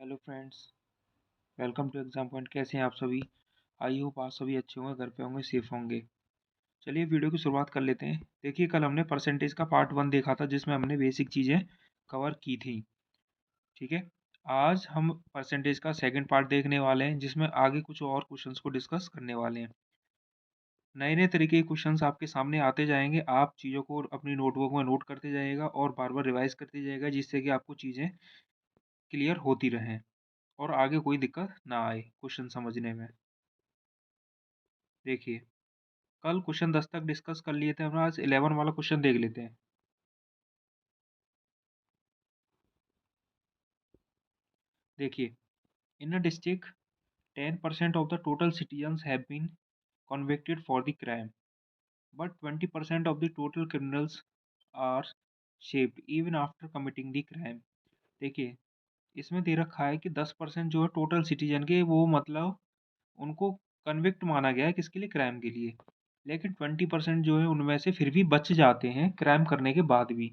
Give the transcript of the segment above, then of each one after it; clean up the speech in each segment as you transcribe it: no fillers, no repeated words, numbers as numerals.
Hello friends, welcome to Exam Point. कैसे हैं आप सभी? आई होप आप सभी अच्छे होंगे, घर पे होंगे, सेफ होंगे। चलिए वीडियो की शुरुआत कर लेते हैं। देखिए, कल हमने परसेंटेज का पार्ट 1 देखा था जिसमें हमने बेसिक चीज़ें कवर की थी। ठीक है, आज हम परसेंटेज का सेकंड पार्ट देखने वाले हैं जिसमें आगे कुछ और क्वेश्चंस को डिस्कस करने वाले हैं। नए नए तरीके के क्वेश्चंस आपके सामने आते जाएंगे। आप चीज़ों को अपनी नोटबुक में नोट करते जाइएगा और बार बार रिवाइज करते जाइएगा जिससे कि आपको चीज़ें क्लियर होती रहें और आगे कोई दिक्कत ना आए क्वेश्चन समझने में। देखिए, कल क्वेश्चन 10 तक डिस्कस कर लिए थे, हम आज 11 वाला क्वेश्चन देख लेते हैं। देखिए, इन a district 10% of the total citizens have been convicted for the crime, but 20% of the total criminals are shaped even after committing the crime। देखिए, इसमें दे रखा है कि 10% जो है टोटल सिटीजन के, वो मतलब उनको कन्विक्ट माना गया है किसके लिए? क्राइम के लिए। लेकिन 20% जो है उनमें से फिर भी बच जाते हैं क्राइम करने के बाद भी।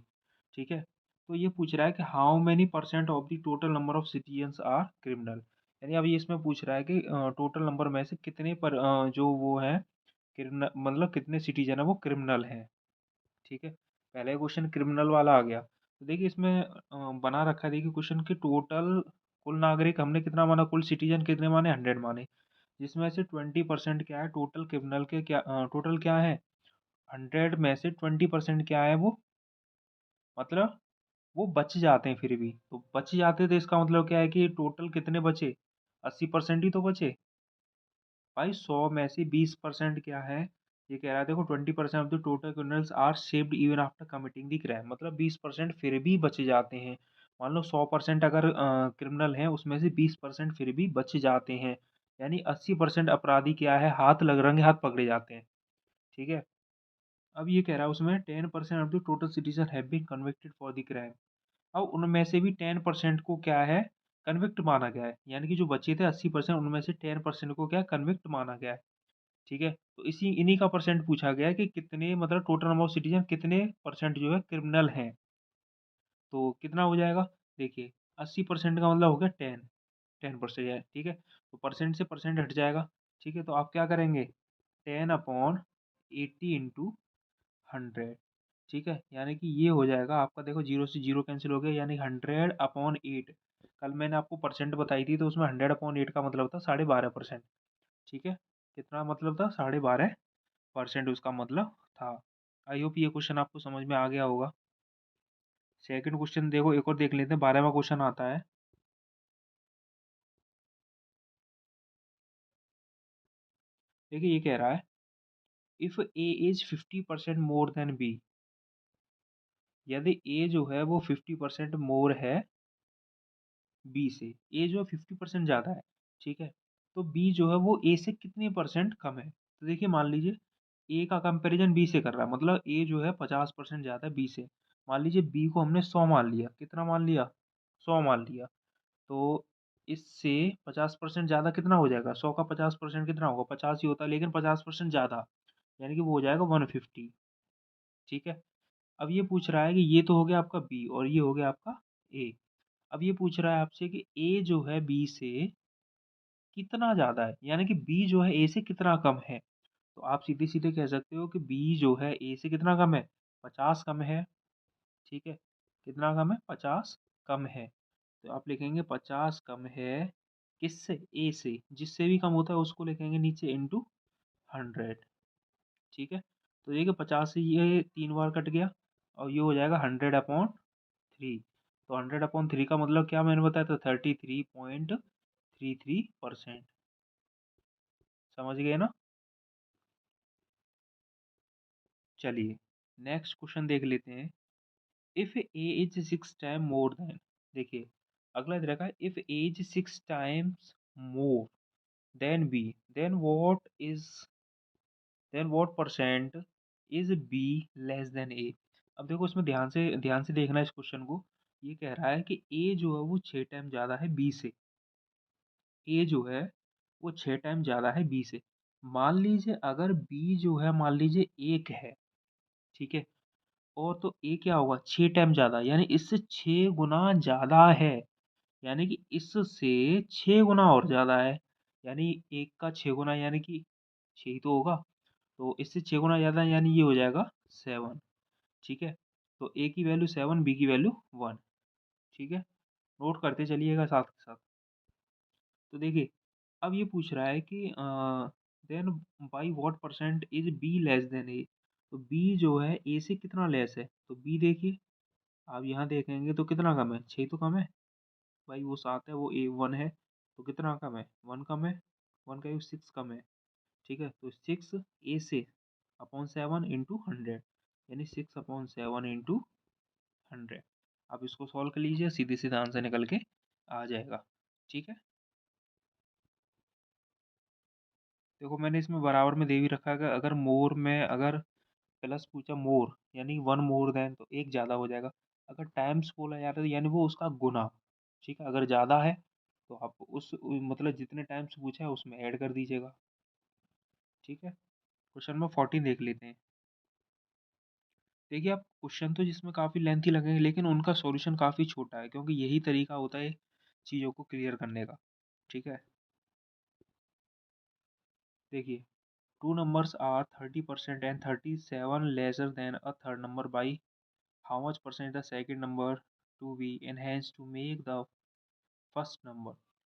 ठीक है, तो ये पूछ रहा है कि how many percent of the total number of citizens are criminal. यानी अब ये इसमें पूछ रहा है कि टोटल नंबर में से कितने पर जो वो है क्रिमिनल, मतलब कितने सिटीजन है वो क्रिमिनल हैं। ठीक है, पहले क्वेश्चन क्रिमिनल वाला आ गया। तो देखिए इसमें बना रखा है, देखिए क्वेश्चन के टोटल कुल नागरिक हमने कितना माना, कुल सिटीजन कितने माने? 100 माने, जिसमें से 20% क्या है टोटल क्रिमिनल के, क्या टोटल क्या है? 100 में से 20% क्या है वो, मतलब वो बच जाते हैं फिर भी। तो बच जाते तो इसका मतलब क्या है कि टोटल कितने बचे? 80% ही तो बचे भाई। 100 में से 20% क्या है? ये कह रहा है देखो, 20% of the total criminals are saved even after committing the crime, मतलब 20% फिर भी बच जाते हैं। मान लो 100% अगर क्रिमिनल हैं, उसमें से 20% फिर भी बच जाते हैं। यानी 80% अपराधी क्या है, हाथ लग रंगे हाथ पकड़े जाते हैं। ठीक है, अब ये कह रहा है उसमें 10% of the total citizen have been convicted for the crime. अब उनमें से भी 10% को क्या है, कन्विक्ट माना गया है। यानी कि जो बचे थे 80%, उनमें से 10% को क्या, कन्विक्ट माना गया है। ठीक है, तो इसी इन्हीं का परसेंट पूछा गया है कि कितने, मतलब टोटल नंबर ऑफ सिटीजन कितने परसेंट जो है क्रिमिनल हैं। तो कितना हो जाएगा? देखिए, 80% का मतलब हो गया 10% है। ठीक है, तो परसेंट से परसेंट हट जाएगा। ठीक है, तो आप क्या करेंगे? 10/80 इंटू 100। ठीक है, यानी कि ये हो जाएगा आपका, देखो जीरो से जीरो कैंसिल हो गया, यानी 100/8। कल मैंने आपको परसेंट बताई थी तो उसमें 100/8 का मतलब था 12.5%। ठीक है, कितना मतलब था? 12.5% उसका मतलब था। आई होप ये क्वेश्चन आपको समझ में आ गया होगा। सेकंड क्वेश्चन देखो, एक और देख लेते हैं। 12वां क्वेश्चन आता है। देखिए ये कह रहा है, if A is 50% more than B. यदि ए जो है वो 50% मोर है बी से, ए जो है 50% ज़्यादा है। ठीक है, तो बी जो है वो ए से कितने परसेंट कम है? तो देखिए मान लीजिए ए का कंपैरिजन बी से कर रहा है, मतलब ए जो है 50% ज़्यादा है बी से। मान लीजिए बी को हमने 100 मान लिया। कितना मान लिया? 100 मान लिया। तो इससे 50% ज़्यादा कितना हो जाएगा? 100 का 50% कितना होगा? 50 ही होता है, लेकिन 50% ज़्यादा, यानी कि वो हो जाएगा 150। ठीक है, अब ये पूछ रहा है कि ये तो हो गया आपका बी और ये हो गया आपका ए। अब ये पूछ रहा है आपसे कि ए जो है बी से कितना ज़्यादा है, यानी कि बी जो है ए से कितना कम है। तो आप सीधे सीधे कह सकते हो कि बी जो है ए से कितना कम है? 50 कम है। ठीक है, कितना कम है? 50 कम है। तो आप लिखेंगे 50 कम है किससे? ए से। जिससे भी कम होता है उसको लिखेंगे नीचे इंटू 100। ठीक है, तो ये कि 50 से ये 3 बार कट गया और ये हो जाएगा 100/3। तो 100/3 का मतलब क्या मैंने बताया था? 33.3। 33%। समझ गए ना? चलिए नेक्स्ट क्वेश्चन देख लेते हैं। If A is 6 time more than, देखिए अगला दे रखा है if A is 6 times more than B, then what percent is B less than A. अब देखो इसमें ध्यान से देखना है इस क्वेश्चन को। ये कह रहा है कि ए जो है वो 6 टाइम ज़्यादा है बी से। ए जो है वो 6 टाइम ज़्यादा है बी से। मान लीजिए अगर बी जो है मान लीजिए 1 है, ठीक है, और तो ए क्या होगा 6 टाइम ज़्यादा, यानी इससे 6 गुना ज़्यादा है। यानी कि इससे 6 गुना और ज़्यादा है। यानी एक का 6 गुना यानी कि 6 ही तो होगा। तो इससे 6 गुना ज़्यादा यानी ये हो जाएगा 7। ठीक है, तो ए की वैल्यू 7, बी की वैल्यू 1। ठीक है, नोट करते चलिएगा साथ के साथ। तो देखिए अब ये पूछ रहा है कि then by what percent is B less than A. तो बी जो है ए से कितना लेस है, तो बी देखिए आप यहाँ देखेंगे तो कितना कम है, 6 तो कम है भाई, वो 7 है, वो ए 1 है, तो कितना कम है, 1 कम है, 1 का 6 कम है। ठीक है, तो 6 ए से अपॉन 7 इंटू 100, यानी 6/7 इंटू 100। आप इसको सॉल्व कर लीजिए, सीधे सीधा आंसर निकल के आ जाएगा। ठीक है, देखो मैंने इसमें बराबर में दे भी रखा है कि अगर मोर में अगर प्लस पूछा मोर यानी 1 मोर देन तो एक ज़्यादा हो जाएगा। अगर टाइम्स बोला जा रहा है यानी वो उसका गुना। ठीक है, अगर ज़्यादा है तो आप मतलब जितने टाइम्स पूछा है उसमें ऐड कर दीजिएगा। ठीक है, क्वेश्चन नंबर 14 देख लेते हैं। देखिए आप क्वेश्चन तो जिसमें काफ़ी लेंथी लगेंगे लेकिन उनका सॉल्यूशन काफ़ी छोटा है, क्योंकि यही तरीका होता है चीज़ों को क्लियर करने का। ठीक है, देखिए two numbers are 30% and 37 lesser than a third number by how much percent the second number to be enhance to make the first number.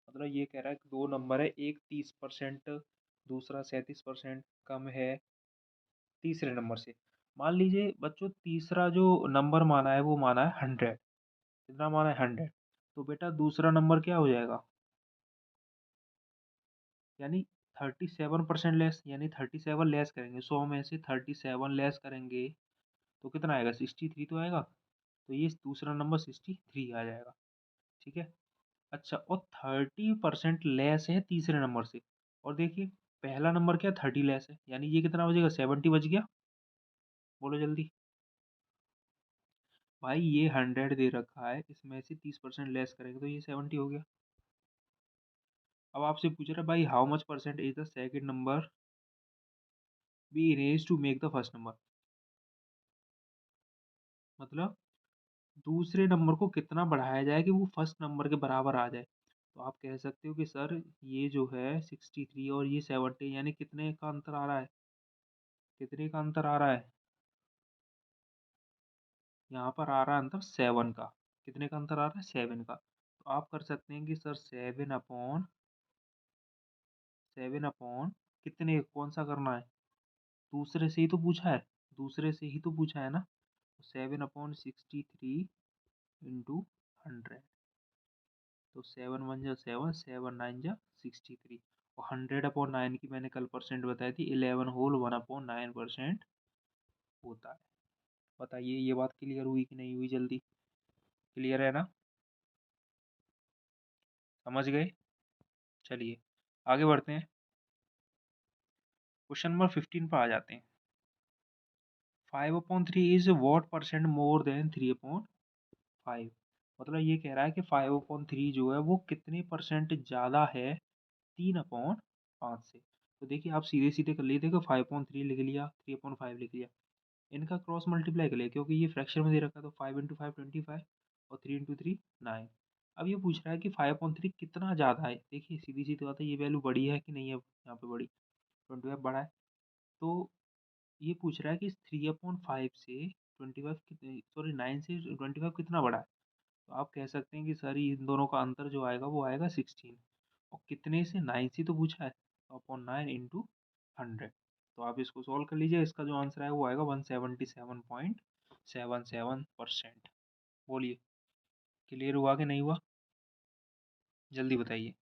मतलब ये कह रहा है कि दो नंबर है, एक 30% दूसरा 37% कम है तीसरे नंबर से। मान लीजिए बच्चों तीसरा जो नंबर माना है वो माना है 100। कितना माना है 100, तो बेटा दूसरा नंबर क्या हो जाएगा, यानी 37% लेस, यानी 37 लेस करेंगे 100 में से 37 लेस करेंगे तो कितना आएगा 63 तो आएगा। तो ये दूसरा नंबर 63 आ जाएगा। ठीक है, अच्छा और 30% लेस है तीसरे नंबर से। और देखिए पहला नंबर क्या 30 लेस है, यानी ये कितना बचेगा 70 बच गया। बोलो जल्दी भाई, ये 100 दे रखा है, इसमें से 30% लेस करेंगे तो ये 70 हो गया। अब आपसे पूछ रहा है भाई how much percent is the second number be raise to make the first number. मतलब दूसरे नंबर को कितना बढ़ाया जाए कि वो फर्स्ट नंबर के बराबर आ जाए। तो आप कह सकते हो कि सर ये जो है 63 और ये 70 यानी कितने का अंतर आ रहा है, कितने का अंतर आ रहा है, यहाँ पर आ रहा है अंतर 7 का। कितने का अंतर आ रहा है 7 का। तो आप कर सकते हैं कि सर 7/7 कितने कौन सा करना है, दूसरे से ही तो पूछा है, दूसरे से ही तो पूछा है ना। 7/63 इंटू 100, तो 7 1 जा 7, 7 9 जा 63। और 100/9 की मैंने कल परसेंट बताई थी 11 होल 1/9% होता है। बताइए ये बात क्लियर हुई कि नहीं हुई, जल्दी क्लियर है ना, समझ गए। चलिए आगे बढ़ते हैं, क्वेश्चन नंबर 15 पर आ जाते हैं। 5/3 is what percent more than 3/5। मतलब ये कह रहा है कि 5/3 जो है वो कितने परसेंट ज़्यादा है 3/5 से। तो देखिए आप सीधे सीधे कर लीजिए, देखो 5/3 लिख लिया, 3/5 लिख लिया, इनका क्रॉस मल्टीप्लाई कर लिया क्योंकि ये फ्रैक्शन में दे रखा है, तो 5 × 5 25 और 3 × 3 9। अब ये पूछ रहा है कि 5/3 कितना ज़्यादा है। देखिए सीधी सीधी बात है, ये वैल्यू बड़ी है कि नहीं है, यहाँ पे बड़ी 25 बड़ा है। तो ये पूछ रहा है कि 3/5 से 25 कितने, सॉरी 9 से 25 कितना बड़ा है। तो आप कह सकते हैं कि सर इन दोनों का अंतर जो आएगा वो आएगा 16। और कितने से 9 से तो पूछा है, तो अपॉन 9 इंटू 100। तो आप इसको सॉल्व कर लीजिए, इसका जो आंसर आएगा वो आएगा 177.77%। बोलिए क्लियर हुआ कि नहीं हुआ, जल्दी बताइए।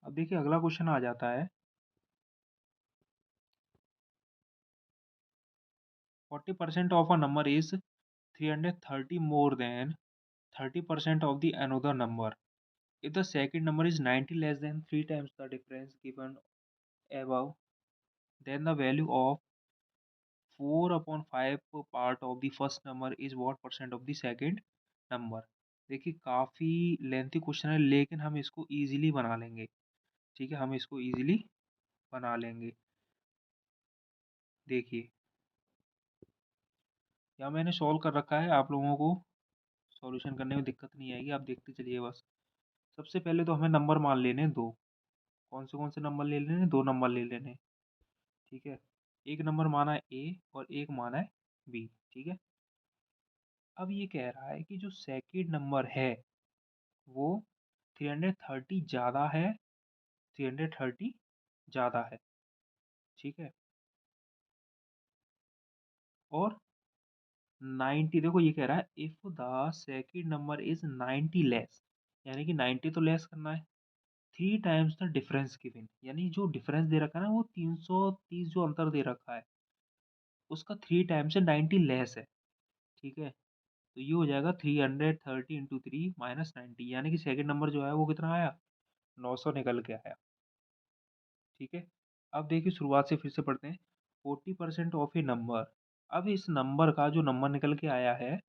अब देखिए अगला क्वेश्चन आ जाता है 40% of a number is 330 more than 30% of the another number. If the second number is 90 less than 3 times the difference given above, then the value of 4 upon 5 part of the first number is what percent of the second number. देखिए काफ़ी lengthy question है लेकिन हम इसको easily बना लेंगे। ठीक है, हम इसको इजीली बना लेंगे। देखिए यहाँ मैंने सॉल्व कर रखा है, आप लोगों को सॉल्यूशन करने में दिक्कत नहीं आएगी, आप देखते चलिए बस। सबसे पहले तो हमें नंबर मान लेने हैं दो। कौन से नंबर ले लेने हैं? दो नंबर ले लेने हैं। ठीक है, एक नंबर माना है ए और एक माना है बी। ठीक है, अब ये कह रहा है कि जो सेकेंड नंबर है वो 330 ज़्यादा है, 330 ज़्यादा है। ठीक है, और 90, देखो ये कह रहा है if the second number is 90 less, यानी कि 90 तो लेस करना है, 3 टाइम्स द डिफरेंस गिवन, यानी जो डिफरेंस दे रखा है ना वो 330 जो अंतर दे रखा है उसका 3 टाइम से 90 लेस है। ठीक है, तो ये हो जाएगा 330 इंटू 3 माइनस 90, यानी कि सेकेंड नंबर जो है वो कितना आया? 900 निकल के आया। ठीक है, अब देखिए शुरुआत से फिर से पढ़ते हैं। 40% ऑफ ए नंबर, अब इस नंबर का जो नंबर निकल के आया है,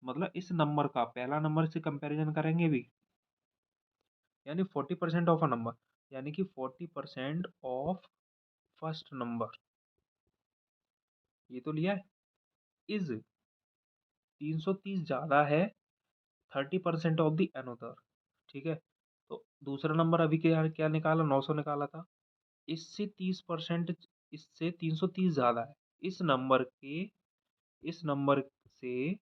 मतलब इस नंबर का पहला नंबर से कंपैरिजन करेंगे भी, यानी 40% ऑफ अ नंबर, यानी कि 40% ऑफ फर्स्ट नंबर, ये तो लिया है, इज 330 ज़्यादा है 30% ऑफ द अनदर। ठीक है, तो दूसरा नंबर अभी क्या क्या निकाला? 900 निकाला था। इससे 30%, इससे 330 ज़्यादा है इस नंबर के, इस नंबर से,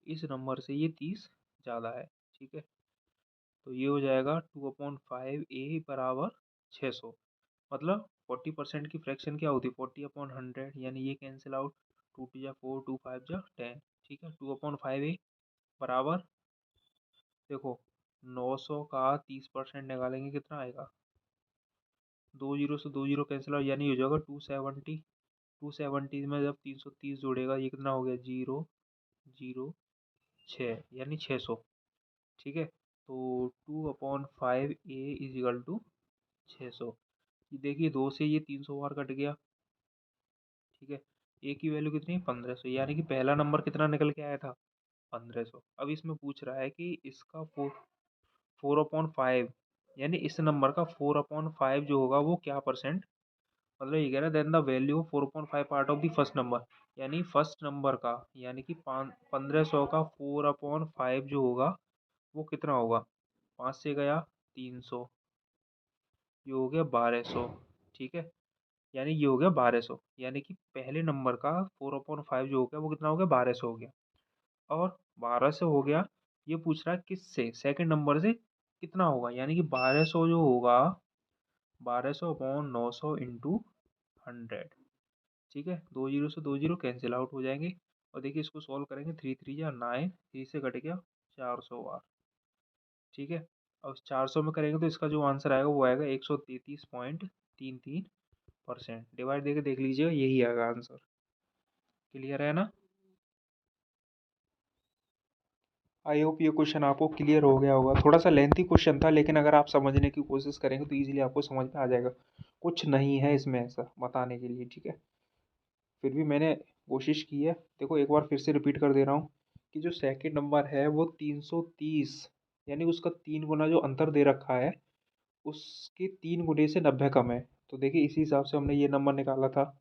इस नंबर से ये 30 ज़्यादा है। ठीक है, तो ये हो जाएगा 2/5 ए बराबर 600। मतलब 40% की फ्रैक्शन क्या होती है? 40/100, यानी ये कैंसिल आउट, 2 2 जा 4, 2 5 जा 10। ठीक है, 2/5 ए बराबर, देखो 900 का 30% निकालेंगे कितना आएगा? दो जीरो से दो जीरो कैंसिल आउट, यानी हो जाएगा 270। 270 में जब 330 जोड़ेगा ये कितना हो गया? 0 0 6, यानी 600। ठीक है, तो 2/5 ए इज इक्वल टू 600। देखिए 2 से ये 300 बार कट गया। ठीक है, ए की वैल्यू कितनी है? 1500, यानी कि पहला नंबर कितना निकल के आया था? 1500। अब इसमें पूछ रहा है कि इसका 4/5, यानी इस नंबर का 4/5 जो होगा वो क्या परसेंट, मतलब ये कह रहा है then the value 4/5 part of the first number, यानी फर्स्ट नंबर का, यानी कि 1500 का 4/5 जो होगा वो कितना होगा? 5 से गया 300, ये हो गया 1200। ठीक है, यानी ये हो गया 1200, यानी कि पहले नंबर का 4/5 जो हो गया वो कितना हो गया? 1200 हो गया। और 1200 हो गया, ये पूछ रहा है किससे? सेकंड नंबर से कितना होगा, यानी कि 1200 जो होगा 1200/900 इंटू 100। ठीक है, दो जीरो से दो जीरो कैंसिल आउट हो जाएंगे। और देखिए इसको सॉल्व करेंगे, 3 3 या 9, 3 से कट गया 400 बार। ठीक है, और 400 में करेंगे तो इसका जो आंसर आएगा वो आएगा 133.33%। डिवाइड देके देख लीजिएगा, यही आएगा आंसर। क्लियर है ना? आई होप ये क्वेश्चन आपको क्लियर हो गया होगा। थोड़ा सा लेंथी क्वेश्चन था लेकिन अगर आप समझने की कोशिश करेंगे तो इजीली आपको समझ में आ जाएगा। कुछ नहीं है इसमें ऐसा बताने के लिए। ठीक है, फिर भी मैंने कोशिश की है। देखो एक बार फिर से रिपीट कर दे रहा हूँ कि जो सेकंड नंबर है वो 330, यानी उसका 3 गुना जो अंतर दे रखा है उसके 3 गुने से 90 कम है। तो देखिए इसी हिसाब से हमने ये नंबर निकाला था,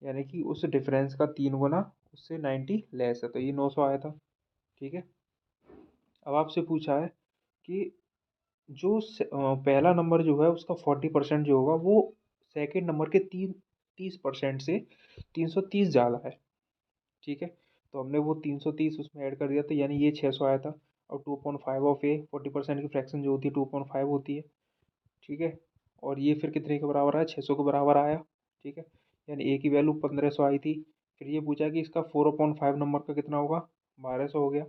यानी कि उस डिफरेंस का 3 गुना उससे 90 लेस है, तो ये 900 आया था। ठीक है, अब आपसे पूछा है कि जो पहला नंबर जो है उसका 40% जो होगा वो सेकंड नंबर के 30% से 330 ज़्यादा है। ठीक है, तो हमने वो 330 उसमें ऐड कर दिया, तो यानी ये 600 आया था। और 2/5 ऑफ ए, 40% की फ्रैक्शन जो होती है 2/5 होती है। ठीक है, और ये फिर कितने के बराबर आया? 600 के बराबर आया। ठीक है, यानी ए की वैल्यू 1500 आई थी। फिर ये पूछा कि इसका 4/5 नंबर का कितना होगा? 1200 हो गया।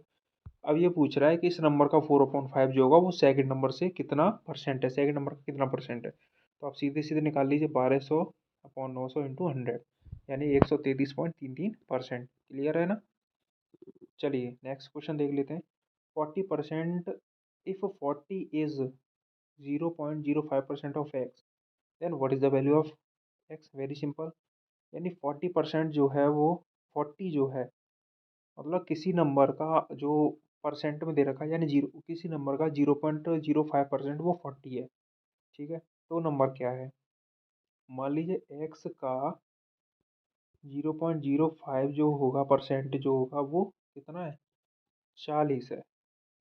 अब ये पूछ रहा है कि इस नंबर का 4/5 जो होगा वो सेकंड नंबर से कितना परसेंट है, सेकंड नंबर का कितना परसेंट है। तो आप सीधे सीधे निकाल लीजिए 1200/900 × 100, यानी 133.33%। क्लियर है ना। चलिए नेक्स्ट क्वेश्चन देख लेते हैं। 40%, if 40 is 0.05% of x, then what is the value of x. Very simple. यानी 40% जो है वो 40 जो है, मतलब किसी नंबर का जो परसेंट में दे रखा है, यानी जीरो, किसी नंबर का 0.05% वो 40 है। ठीक है, तो नंबर क्या है। मान लीजिए एक्स का 0.05 जो होगा, परसेंट जो होगा वो कितना है, 40 है।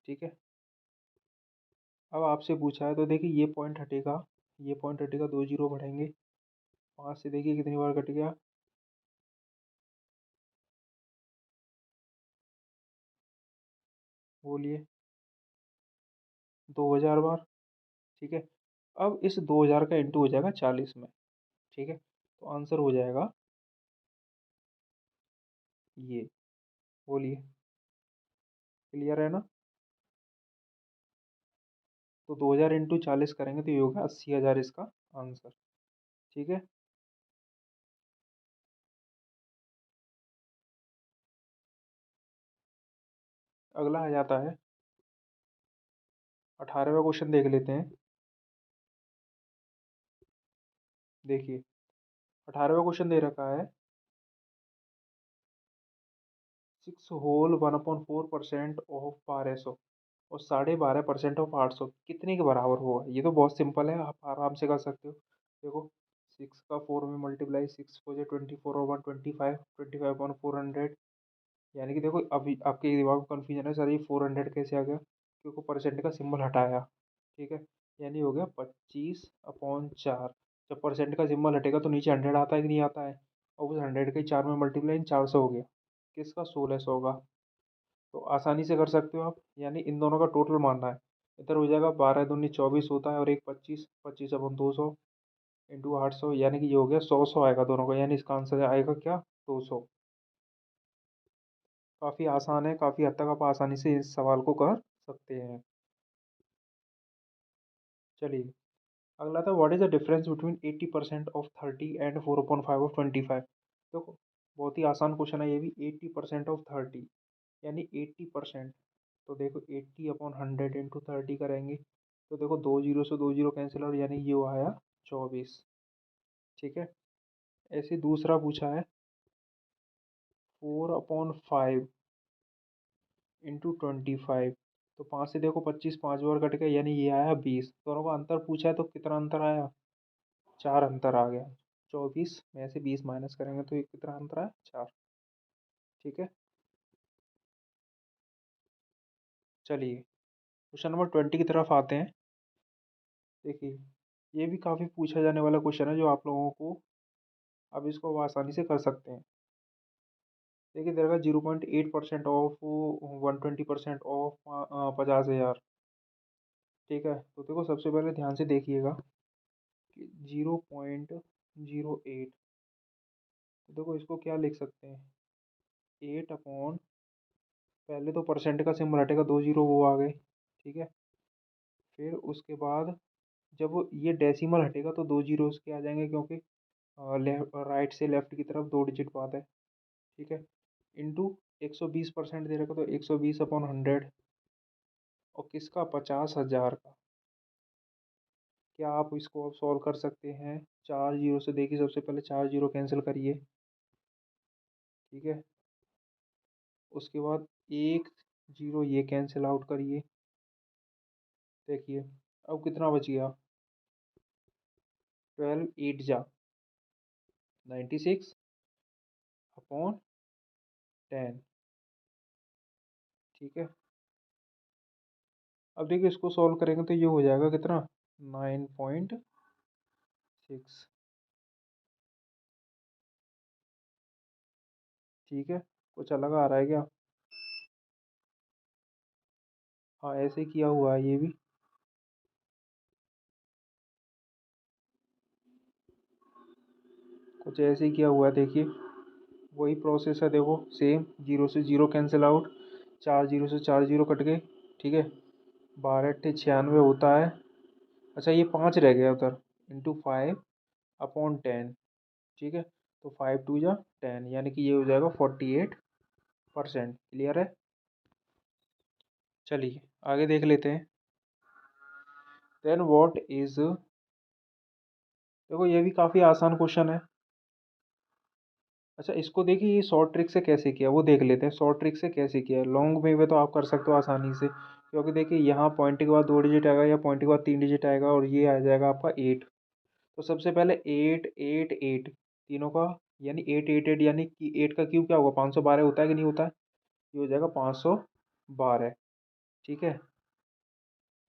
ठीक है, अब आपसे पूछा है तो देखिए ये पॉइंट हटेगा, ये पॉइंट हटेगा, 2 जीरो बढ़ेंगे, 5 से देखिए कितनी बार कट गया, बोलिए, 2000 बार। ठीक है, अब इस 2000 का इंटू हो जाएगा 40 में। ठीक है, तो आंसर हो जाएगा ये, बोलिए। क्लियर है ना। तो 2000 इंटू 40 करेंगे तो ये होगा 80,000 इसका आंसर। ठीक है, अगला आ जाता है 18वां क्वेश्चन देख लेते हैं। देखिए 18वां क्वेश्चन दे रखा है 6 होल 1/4% ऑफ 1200 और 12.5% ऑफ 800 कितने के बराबर होगा। ये तो बहुत सिंपल है, आप आराम से कर सकते हो। देखो 6 का 4 में मल्टीप्लाई, 6 4 24 और 125, 25/400। यानी कि देखो अभी आपके दिमाग में कन्फ्यूजन है, सर ये 400 कैसे आ गया, क्योंकि परसेंट का सिंबल हटाया। ठीक है, यानी हो गया 25/4। जब परसेंट का सिंबल हटेगा तो नीचे 100 आता है कि नहीं आता है, और उस 100 के 4 में मल्टीप्लाई 400 हो गया, किसका 1600 होगा। तो आसानी से कर सकते हो आप, यानी इन दोनों का टोटल मानना है। इधर हो जाएगा 12 दूनी 24 होता है, और एक 25, 25/200 इंटू 800, यानी कि ये हो गया 100 आएगा दोनों का, यानी इसका आंसर आएगा क्या, 200। काफ़ी आसान है, काफ़ी हद तक आप आसानी से इस सवाल को कर सकते हैं। चलिए अगला था, what is the difference between 80% of 30 and 4/5 of 25। देखो बहुत ही आसान क्वेश्चन है ये भी। 80% ऑफ 30 यानी 80%, तो देखो 80/100 इंटू 30 करेंगे तो देखो 2 जीरो से 2 जीरो कैंसिल आउट, यानी ये वो आया 24। ठीक है, ऐसे दूसरा पूछा है 4/5 इंटू 25, तो 5 से देखो 25, 5 बार कट गया, यानी ये आया 20। दोनों का अंतर पूछा है तो कितना अंतर आया, 4 अंतर आ गया। 24 में से 20 माइनस करेंगे तो ये कितना अंतर आया, 4। ठीक है, चलिए क्वेश्चन नंबर 20 की तरफ आते हैं। देखिए ये भी काफ़ी पूछा जाने वाला क्वेश्चन है, जो आप लोगों को अब इसको आसानी से कर सकते हैं। देखिए देगा 0.8% ऑफ 120% ऑफ 50,000। ठीक है, तो देखो सबसे पहले ध्यान से देखिएगा कि 0.08, तो देखो इसको क्या लिख सकते हैं, 8 अपॉन, पहले तो परसेंट का सिंबल हटेगा, 2 जीरो वो आ गए। ठीक है, फिर उसके बाद जब वो ये डेसिमल हटेगा तो 2 जीरो उसके आ जाएंगे, क्योंकि लेफ्ट राइट से लेफ्ट की तरफ 2 डिजिट बाद है। ठीक है, इंटू 120% दे रखा तो 120/100, और किसका, 50,000 का। क्या आप इसको अब सॉल्व कर सकते हैं। 4 जीरो से देखिए, सबसे पहले 4 जीरो कैंसिल करिए। ठीक है, उसके बाद एक जीरो ये कैंसिल आउट करिए। देखिए अब कितना बच गया, 12 8 जा 96/10। ठीक है, अब देखिए इसको सॉल्व करेंगे तो ये हो जाएगा कितना, 9.6। ठीक है, कुछ अलग आ रहा है क्या। हाँ ऐसे ही किया हुआ है ये भी। कुछ ऐसे ही किया हुआ है, देखिए वही प्रोसेस है, देखो सेम, जीरो से जीरो कैंसिल आउट, चार जीरो से चार जीरो कट गए, ठीक है। 12×8 = 96 होता है। अच्छा ये 5 रह गया उधर, इंटू 5/10, ठीक है। तो 5×2 = 10, यानी कि ये हो जाएगा 48%। क्लियर है। चलिए आगे देख लेते हैं। देन व्हाट इज, देखो ये भी काफ़ी आसान क्वेश्चन है। अच्छा इसको देखिए, ये शॉर्ट ट्रिक से कैसे किया वो देख लेते हैं। शॉर्ट ट्रिक से कैसे किया है, लॉन्ग में तो आप कर सकते हो आसानी से, क्योंकि देखिए यहाँ पॉइंट के बाद 2 डिजिट आएगा या पॉइंट के बाद 3 डिजिट आएगा, और ये आ जाएगा आपका 8। तो सबसे पहले 8 8 8 तीनों का, यानी 8 8 8, यानी कि 8 का क्यूब क्या होगा, 512 होता है कि नहीं होता है। ये हो जाएगा 512, ठीक है।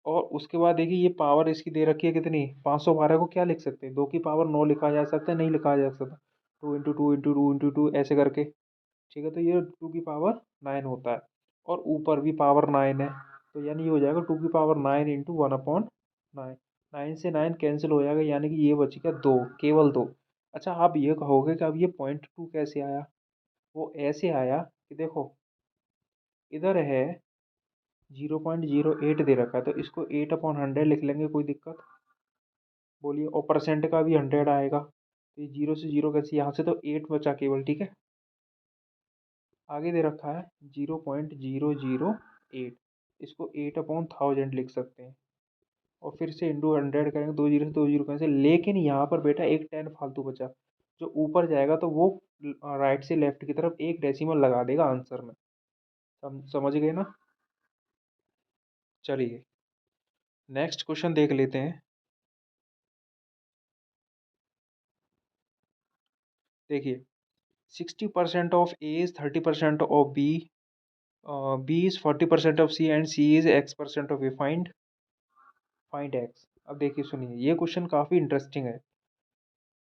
और उसके बाद देखिए ये पावर इसकी दे रखी है कितनी, 512 को क्या लिख सकते हैं, 2 की पावर 9 लिखा जा सकता है, नहीं लिखा जा सकता, 2 × 2 × 2 × 2 ऐसे करके, ठीक है। तो ये 2 की पावर 9 होता है, और ऊपर भी पावर 9 है, तो यानी ये हो जाएगा 2 की पावर 9 इंटू 1/9। 9 से 9 कैंसिल हो जाएगा, यानी कि ये बच गया 2, केवल 2। अच्छा आप ये कहोगे कि अब ये 0.2 कैसे आया, वो ऐसे आया कि देखो इधर है 0.08 दे रखा है, तो इसको 8/100 लिख लेंगे, कोई दिक्कत, बोलिए। और परसेंट का भी 100 आएगा, तो ये जीरो से जीरो कैसे, यहाँ से तो 8 बचा केवल, ठीक है। आगे दे रखा है 0.008, इसको 8/1000 लिख सकते हैं, और फिर से इंटू 100 करेंगे, दो जीरो से दो जीरो कैसे, लेकिन यहाँ पर बेटा एक 10 फालतू बचा, जो ऊपर जाएगा तो वो राइट से लेफ्ट की तरफ एक डेसिमल लगा देगा आंसर में। समझ गए ना। चलिए नेक्स्ट क्वेश्चन देख लेते हैं। देखिए 60% of A is 30% of B, B is 40% of C, and C is X% of A. Find x. अब देखिए सुनिए, ये क्वेश्चन काफ़ी इंटरेस्टिंग है।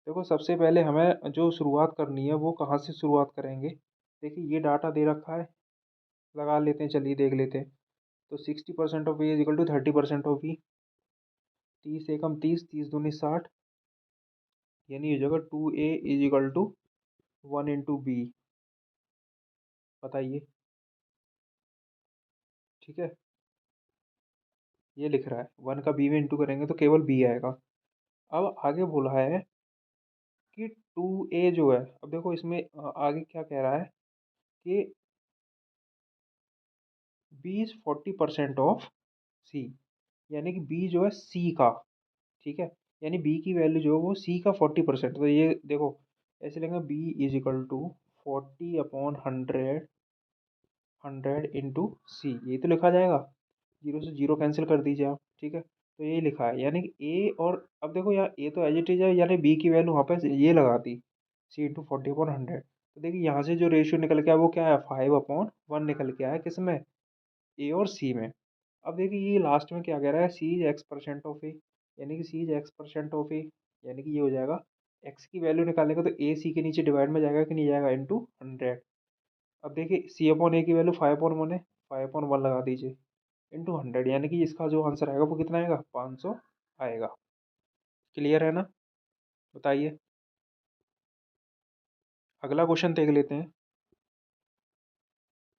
देखो सबसे पहले हमें जो शुरुआत करनी है वो कहाँ से शुरुआत करेंगे। देखिए ये डाटा दे रखा है, लगा लेते हैं, चलिए देख लेते हैं। तो 60% of A is equal to 30% of B, 30 एकम 30, 30 दूनी 60, यानी हो जाएगा 2A is equal to 1 × B। बताइए, ठीक है। ये लिख रहा है 1 का बी में इंटू करेंगे तो केवल बी आएगा। अब आगे बोला है कि 2A जो है, अब देखो इसमें आगे क्या कह रहा है कि बी इज 40% ऑफ सी, यानी कि बी जो है सी का, ठीक है। यानी बी की वैल्यू जो है वो सी का 40%, तो ये देखो ऐसे लेंगे, बी इज इक्वल टू 40/100, 100 × सी, यही तो लिखा जाएगा। जीरो से जीरो कैंसिल कर दीजिए आप, ठीक है। तो यही लिखा है, यानी कि ए, और अब देखो यार ए तो एज इट इज है, यानी बी की वैल्यू वहाँ पे ये लगा दी, C × 40/100। तो देखिए यहाँ से जो रेशियो निकल के आया वो क्या है, 5/1 निकल के आया, किस में, ए और सी में। अब देखिए ये लास्ट में क्या कह रहा है, सी इज X% ऑफ ए, यानी कि सी इज X% ऑफ ए, यानी कि ये हो जाएगा एक्स की वैल्यू निकालेगा तो ए सी के नीचे डिवाइड में जाएगा कि नहीं जाएगा, इंटू 100। अब देखिए C/A की वैल्यू 5/1 है, 5/1 लगा दीजिए, इंटू 100, यानी कि इसका जो आंसर आएगा वो कितना आएगा, 500 आएगा। क्लियर है ना। बताइए अगला क्वेश्चन देख लेते हैं।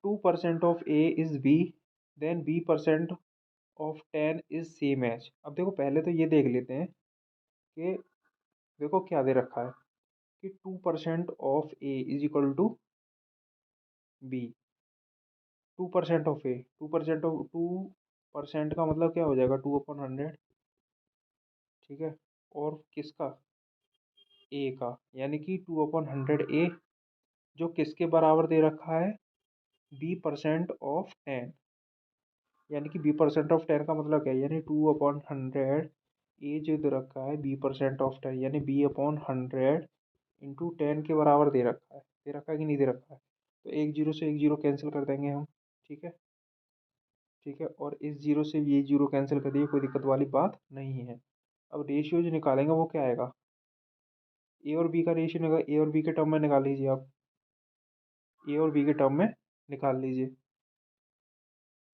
2% of A is B, then B% of 10 is same as. अब देखो पहले तो ये देख लेते हैं कि देखो क्या दे रखा है कि 2% of A is equal to B. 2% of A, 2% का मतलब क्या हो जाएगा, 2/100, ठीक है। और किसका, ए का, यानी कि 2/100 ए, जो किसके बराबर दे रखा है, B% ऑफ 10, यानी कि B% ऑफ 10 का मतलब क्या है, यानी 2/100 ए जो दे रखा है B%ऑफ 10, यानी B/100 इंटू 10 के बराबर दे रखा है कि नहीं दे रखा है। तो एक जीरो से एक जीरो कैंसिल कर देंगे हम, ठीक है, ठीक है। और इस जीरो से ये जीरो कैंसिल कर दिए, कोई दिक्कत वाली बात नहीं है। अब रेशियो जो निकालेंगे वो क्या आएगा, ए और बी का रेशियो निकाल, ए और बी के टर्म में निकाल लीजिए आप, ए और बी के टर्म में निकाल लीजिए।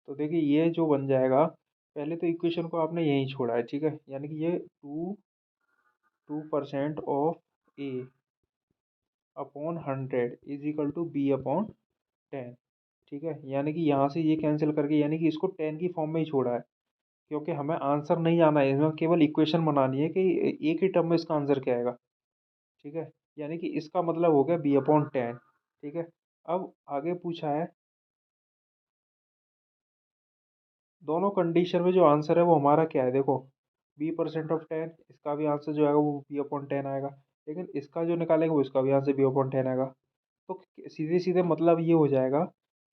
तो देखिए ये जो बन जाएगा, पहले तो इक्वेशन को आपने यहीं छोड़ा है, ठीक है, यानी कि ये 2% of A/100 is equal to B/10, ठीक है, यानी कि यहाँ से ये कैंसिल करके यानी कि इसको 10 की फॉर्म में ही छोड़ा है, क्योंकि हमें आंसर नहीं जाना है, इसमें केवल इक्वेशन बनानी है कि एक ही टर्म में इसका आंसर क्या आएगा। ठीक है, यानी कि इसका मतलब हो गया b/10। ठीक है, अब आगे पूछा है दोनों कंडीशन में जो आंसर है वो हमारा क्या है, देखो b%(10), इसका भी आंसर जो आएगा वो b/10 आएगा, लेकिन इसका जो निकालेंगे वो इसका भी आंसर b/10 आएगा। तो सीधे सीधे मतलब ये हो जाएगा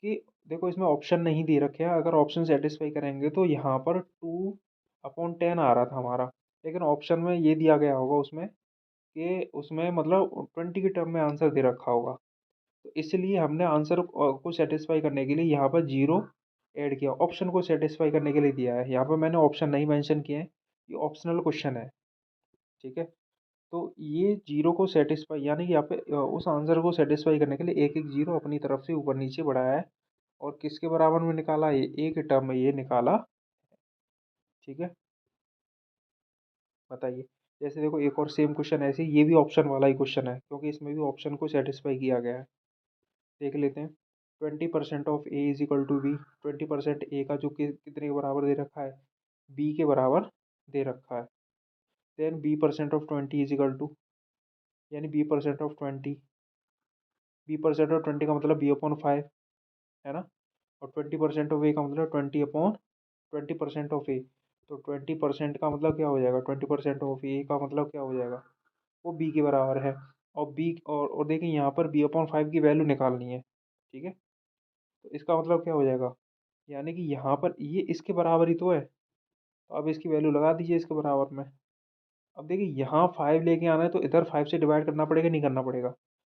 कि देखो इसमें ऑप्शन नहीं दे रखे हैं, अगर ऑप्शन सेटिस्फाई करेंगे तो यहाँ पर 2/10 आ रहा था हमारा, लेकिन ऑप्शन में ये दिया गया होगा उसमें कि उसमें मतलब 20 की टर्म में आंसर दे रखा होगा। तो इसलिए हमने आंसर को सेटिस्फाई करने के लिए यहाँ पर जीरो ऐड किया, ऑप्शन को सेटिस्फाई करने के लिए दिया है, यहाँ पर मैंने ऑप्शन नहीं मेंशन किए हैं, ये ऑप्शनल क्वेश्चन है। ठीक है, तो ये जीरो को सेटिस्फाई यानी कि यहाँ पे उस आंसर को सेटिस्फाई करने के लिए एक एक जीरो अपनी तरफ से ऊपर नीचे बढ़ाया है, और किसके बराबर में निकाला, ये एक टर्म में ये निकाला। ठीक है, बताइए। जैसे देखो एक और सेम क्वेश्चन ऐसे ही, ये भी ऑप्शन वाला ही क्वेश्चन है क्योंकि इसमें भी ऑप्शन को सेटिस्फाई किया गया है। देख लेते हैं। 20% of A is equal to B, 20% A का जो कि कितने के बराबर दे रखा है, बी के बराबर दे रखा है। Then b%(20) is equal to, यानी b%(20), b%(20) का मतलब b/5 है ना, और 20% ऑफ ए का मतलब 20/20% ऑफ ए। तो 20% का मतलब क्या हो जाएगा, 20% ऑफ ए का मतलब क्या हो जाएगा, वो बी के बराबर है। और बी और देखिए यहाँ पर b/5 की वैल्यू निकालनी है। ठीक है, तो इसका मतलब क्या हो जाएगा, यानी कि यहाँ पर ये इसके बराबर ही तो है, तो अब इसकी वैल्यू लगा दीजिए इसके बराबर में। अब देखिए यहाँ 5 लेके आना है तो इधर 5 से डिवाइड करना पड़ेगा, नहीं करना पड़ेगा,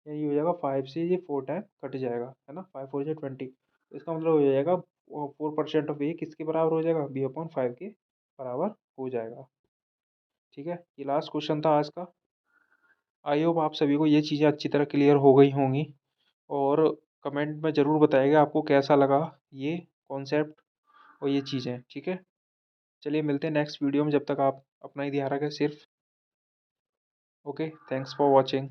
यानी हो जाएगा 5 से ये 4 टाइम कट जाएगा, है ना, 5×4 = 20। तो इसका मतलब हो जाएगा 4% ऑफ ए किसके बराबर हो जाएगा, b/5 के बराबर हो जाएगा। ठीक है, ये लास्ट क्वेश्चन था आज का। आई होप आप सभी को ये चीज़ें अच्छी तरह क्लियर हो गई होंगी, और कमेंट में ज़रूर बताइएगा आपको कैसा लगा ये कॉन्सेप्ट और ये चीज़ें। ठीक है, चलिए मिलते हैं नेक्स्ट वीडियो में, जब तक आप अपना ही ध्यान रखें सिर्फ। Okay, thanks for watching.